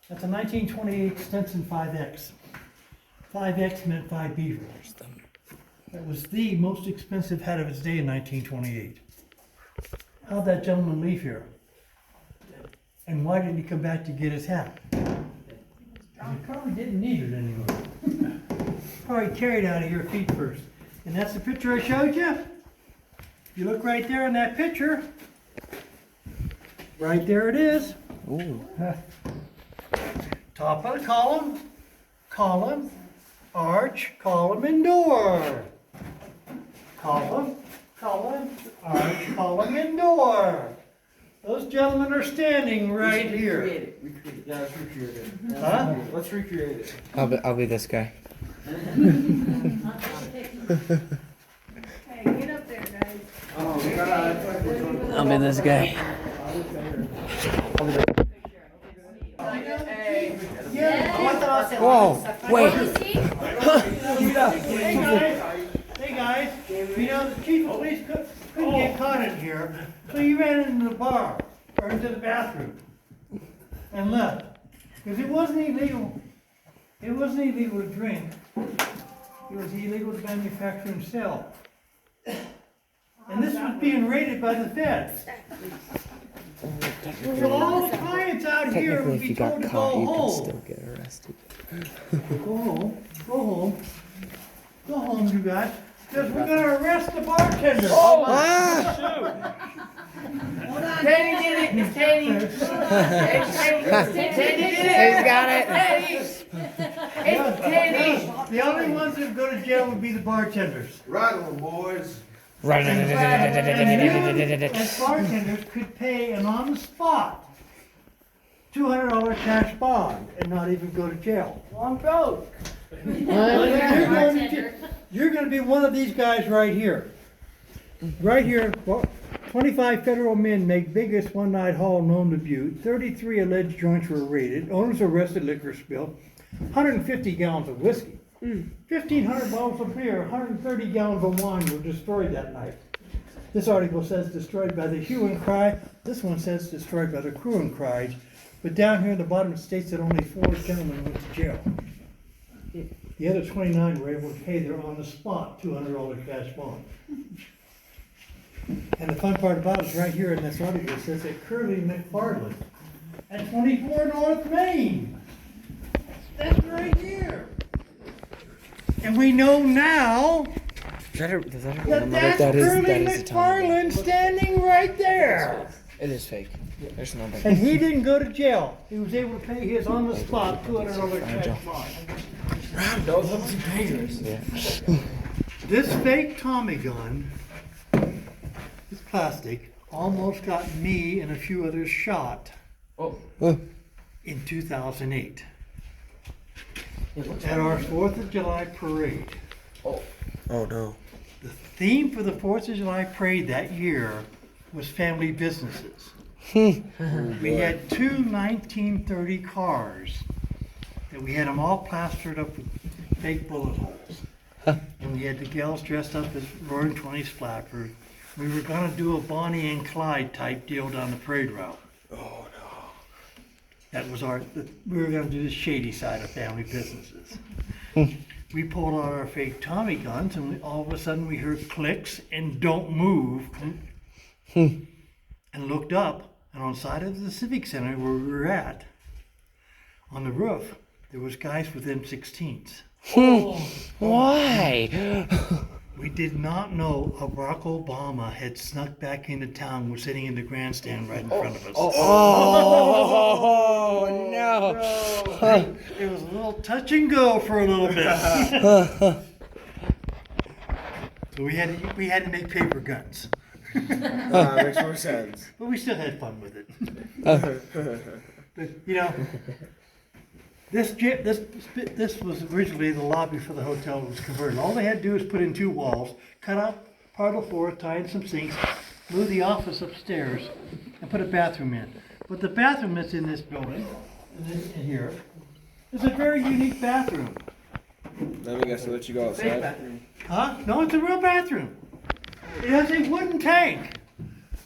That's a 1928 Stetson 5X. 5X meant 5 beavers. That was the most expensive hat of its day in 1928. How'd that gentleman leave here? And why didn't he come back to get his hat? He probably didn't need it anymore. Probably carried out of your feet first. And that's the picture I showed you. If you look right there in that picture, right there it is. Ooh. Top of the column, column, arch, column, and door. Column, column, arch, column, and door. Those gentlemen are standing right here. Yeah, let's recreate it. Huh? Let's recreate it. I'll be this guy. Hey, get up there, guys. Oh, God. I'll be this guy. Whoa, wait. Hey guys, you know, the chief of police couldn't get caught in here, so he ran into the bar, or into the bathroom, and left. Because it wasn't illegal to drink. It was illegal to manufacture and sell. And this was being raided by the feds. So all the clients out here Technically, would if be you told got to go caught, you could home. still get arrested. Go home, go home. Go home, you guys, because we're gonna arrest the bartender. Teddy did it. It's Teddy. Teddy did it. He's got it. It's Teddy. The only ones that go to jail would be the bartenders. Right on, boys. And you, as bartenders, could pay an on-the-spot $200 cash bond and not even go to jail. Well, I'm broke. You're gonna be one of these guys right here. Right here, 25 federal men make biggest one-night haul known to Butte. 33 alleged joints were raided. Owners arrested, liquor spill. 150 gallons of whiskey. 1,500 bottles of beer, 130 gallons of wine were destroyed that night. This article says destroyed by the hue and cry. This one says destroyed by the crew and cries. But down here at the bottom it states that only 4 gentlemen went to jail. The other 29 were able to pay their on-the-spot $200 cash bond. And the fun part about it is right here in this article, it says that Curly McFarland at 24 North Main. That's right here. And we know now that that's Curly McFarland standing right there. It is fake. There's nobody. And he didn't go to jail. He was able to pay his on-the-spot $200 cash bond. Those are dangerous. Yeah. This fake Tommy gun, this plastic, almost got me and a few others shot in 2008 at our 4th of July parade. Oh no. The theme for the 4th of July parade that year was family businesses. We had 2 1930 cars and we had them all plastered up with fake bullet holes. And we had the gals dressed up as Roaring Twenties flappers. We were gonna do a Bonnie and Clyde type deal down the parade route. Oh no. That was we were gonna do the shady side of family businesses. We pulled out our fake Tommy guns and all of a sudden we heard clicks and don't move. And looked up and on the side of the Civic Center where we were at, on the roof, there was guys with M16s. Why? We did not know Barack Obama had snuck back into town, was sitting in the grandstand right in front of us. Oh, no. It was a little touch and go for a little bit. So we had to make paper guns. Makes more sense. But we still had fun with it. But, you know, this was originally the lobby for the hotel. It was converted. All they had to do was put in 2 walls, cut out part of the floor, tie in some sinks, move the office upstairs, and put a bathroom in. But the bathroom that's in this building, in here, is a very unique bathroom. Let me guess, to let you go outside. Huh? No, it's a real bathroom. It has a wooden tank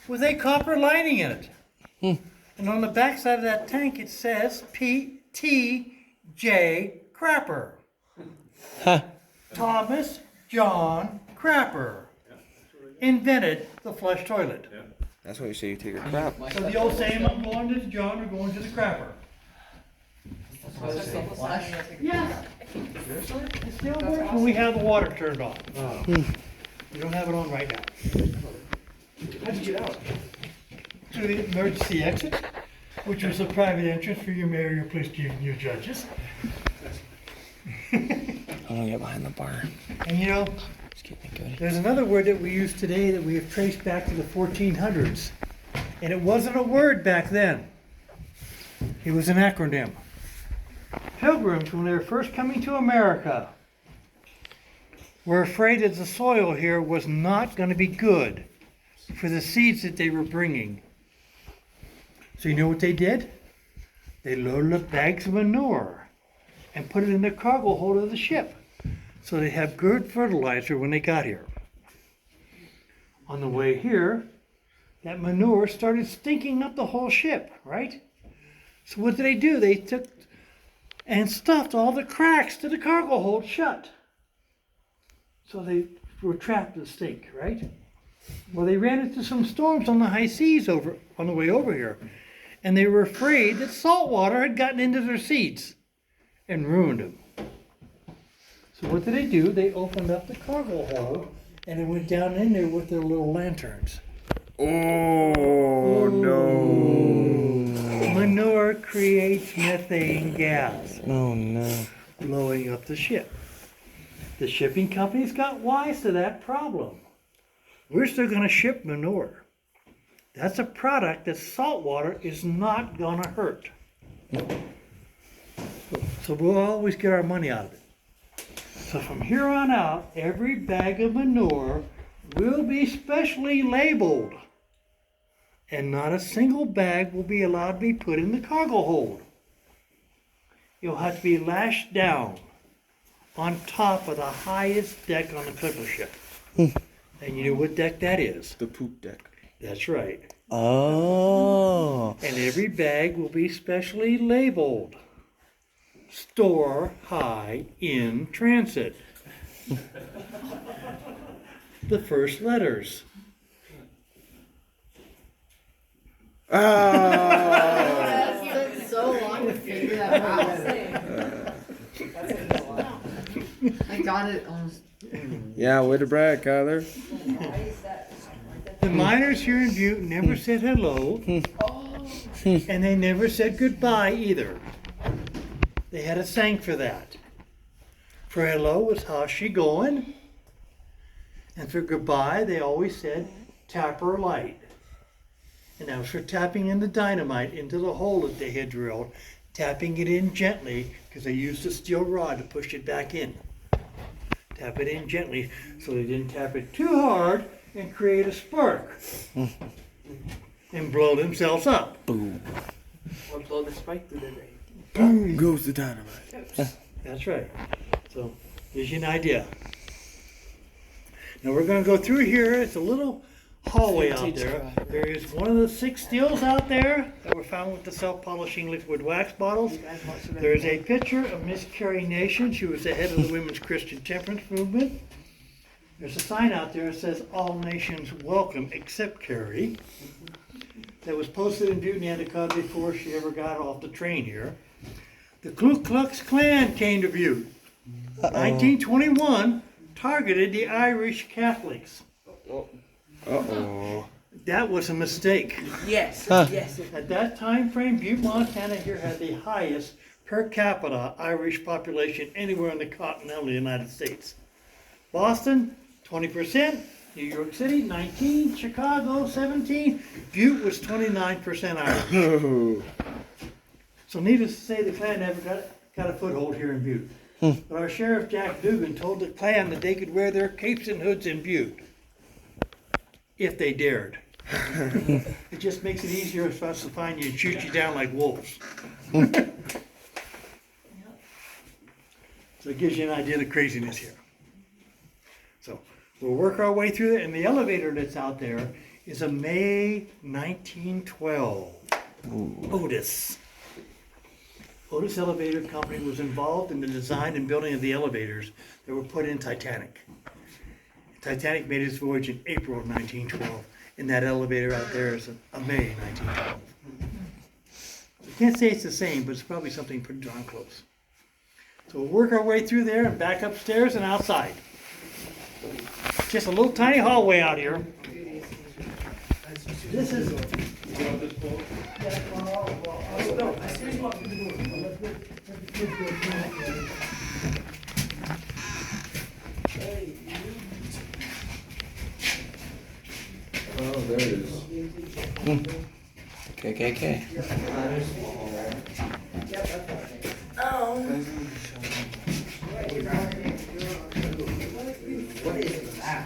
with a copper lining in it. And on the back side of that tank it says P.T.J. Crapper. Thomas John Crapper invented the flush toilet. That's why you say you take a crap. So the old saying, I'm going to the John or going to the Crapper. Yeah. It still works when we have the water turned on. We don't have it on right now. How'd you get out? Through the emergency exit, which was a private entrance for your mayor, your police chief, and your judges. I'm gonna get behind the bar. And you know, Just keep me good. there's another word that we use today that we have traced back to the 1400s. And it wasn't a word back then. It was an acronym. Pilgrims, when they were first coming to America, were afraid that the soil here was not going to be good for the seeds that they were bringing. So you know what they did? They loaded up bags of manure and put it in the cargo hold of the ship so they'd have good fertilizer when they got here. On the way here, that manure started stinking up the whole ship, right? So what did they do? They took and stuffed all the cracks to the cargo hold shut. So they were trapped in stink, right? Well, they ran into some storms on the high seas on the way over here. And they were afraid that salt water had gotten into their seeds and ruined them. So what did they do? They opened up the cargo hold and they went down in there with their little lanterns. Oh, no. Manure creates methane gas, Oh no. blowing up the ship. The shipping companies got wise to that problem. We're still going to ship manure. That's a product that salt water is not going to hurt. So we'll always get our money out of it. So from here on out, every bag of manure will be specially labeled. And not a single bag will be allowed to be put in the cargo hold. You'll have to be lashed down on top of the highest deck on the clipper ship. And you know what deck that is? The poop deck. That's right. Oh. And every bag will be specially labeled. Store high in transit. The first letters. Oh. That took so long to figure that out. I got it almost. Yeah, way to brag, Kyler. The miners here in Butte never said hello. And they never said goodbye either. They had a saying for that. For hello was how's she going? And for goodbye, they always said tap her light. And that was for tapping in the dynamite into the hole that they had drilled, tapping it in gently because they used a steel rod to push it back in. Tap it in gently so they didn't tap it too hard and create a spark and blow themselves up. Boom. Or blow the spike through the drain. Boom goes the dynamite. That's right. So gives you an idea. Now we're going to go through here. It's a little hallway out there. There is one of the 6 steels out there that were found with the self-polishing liquid wax bottles. There is a picture of Miss Carrie Nation. She was the head of the Women's Christian Temperance Movement. There's a sign out there that says, all nations welcome except Carrie. That was posted in Butte, Nanticoke before she ever got off the train here. The Ku Klux Klan came to Butte. 1921 targeted the Irish Catholics. Uh-oh. That was a mistake. Yes, Huh. yes. At that time frame, Butte, Montana here had the highest per capita Irish population anywhere in the continental United States. Boston, 20%, New York City, 19%, Chicago, 17%, Butte was 29% Irish. So needless to say, the Klan never got a foothold here in Butte. But our Sheriff Jack Dugan told the Klan that they could wear their capes and hoods in Butte, if they dared. It just makes it easier for us to find you and shoot you down like wolves. So it gives you an idea of the craziness here. So we'll work our way through it, and the elevator that's out there is a May 1912 Otis. Otis Elevator Company was involved in the design and building of the elevators that were put in Titanic. Titanic made its voyage in April of 1912, and that elevator out there is a May 1912. I can't say it's the same, but it's probably something pretty darn close. So we'll work our way through there and back upstairs and outside. Just a little tiny hallway out here. This is. Oh, there it is. KKK.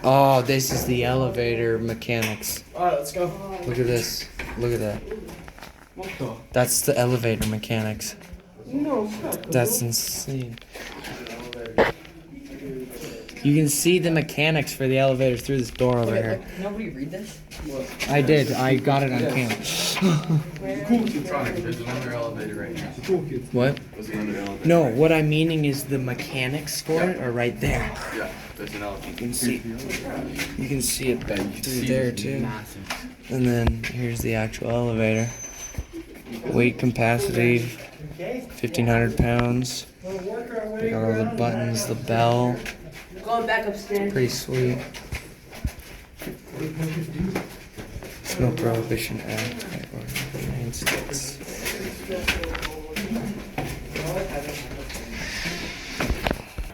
Oh, this is the elevator mechanics. Alright, let's go. Look at this. Look at that. What the? That's the elevator mechanics. No, That's insane. You can see the mechanics for the elevator through this door over here. Nobody read this? I did. I got it on camera. Cool kid's running. There's another elevator right here. Cool kids. What? There's another elevator. No, what I'm meaning is the mechanics for it are right there. Yeah, there's an elevator. You can see. You can see it Yeah, you can through see there it's too. massive. And then here's the actual elevator. Weight capacity, 1,500 pounds. Got all the buttons, the bell. Going back upstairs. Pretty sweet. No Prohibition Act. United States.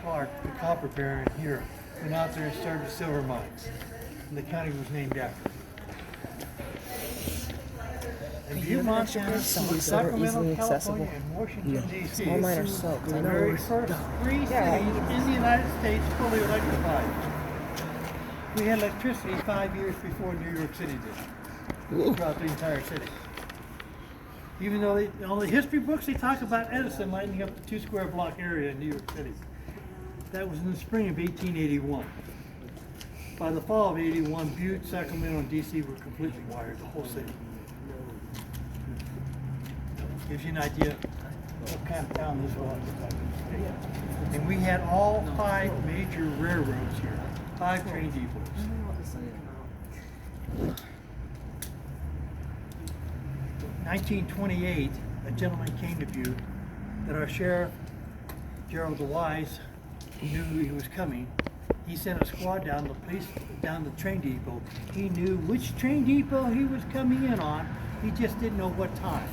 Clark, the copper baron here, went out there and started silver mines. And the county was named after him. And Butte, Montana, Sacramento, California, and Washington, D.C. All mine are soaked. the very first three cities in the United States fully electrified. We had electricity 5 years before New York City did, throughout the entire city. Even though in all the history books they talk about Edison lighting up the 2 square block area in New York City. That was in the spring of 1881. By the fall of 81, Butte, Sacramento, and D.C. were completely wired, the whole city. Gives you an idea of what kind of town this was. And we had all 5 major railroads here, 5 train depots. 1928, a gentleman came to Butte that our sheriff, Gerald DeWise, knew he was coming. He sent a squad down the train depot. He knew which train depot he was coming in on. He just didn't know what time.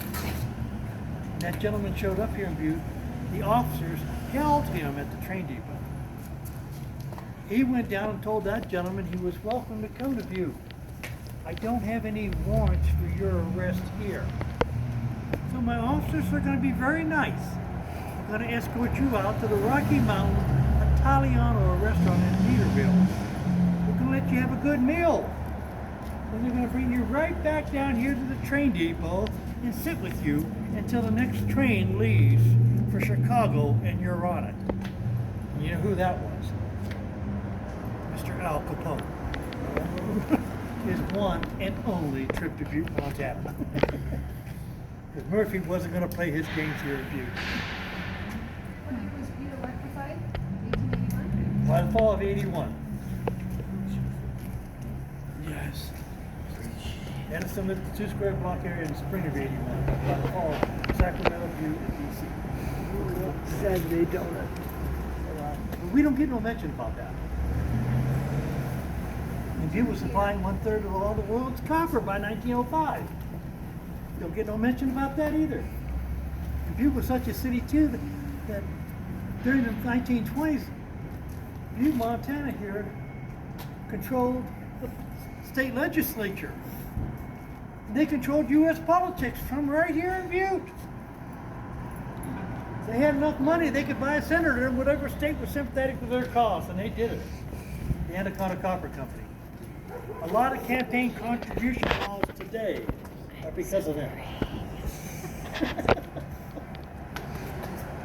And that gentleman showed up here in Butte. The officers held him at the train depot. He went down and told that gentleman he was welcome to come to Butte. I don't have any warrants for your arrest here. So my officers are going to be very nice. They're going to escort you out to the Rocky Mountain Italiano restaurant in Peterville. We're going to let you have a good meal. Then they're going to bring you right back down here to the train depot and sit with you until the next train leaves for Chicago and you're on it. And you know who that was? Mr. Al Capone. His one and only trip to Butte, Montana. Because Murphy wasn't going to play his games here at Butte. What year was Butte electrified? 1881? By the fall of 81. Yes. Edison lit the 2 square block area in the spring of 81. By the fall, Sacramento, Butte, and DC. Saturday donut. But we don't get no mention about that. And Butte was supplying 1/3 of all the world's copper by 1905. Don't get no mention about that either. And Butte was such a city too that during the 1920s, Butte, Montana here controlled the state legislature. They controlled U.S. politics from right here in Butte. They had enough money, they could buy a senator in whatever state was sympathetic to their cause, and they did it. The Anaconda Copper Company. A lot of campaign contribution laws today are because of them.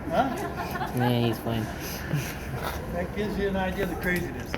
Huh? Yeah, he's fine. That gives you an idea of the craziness.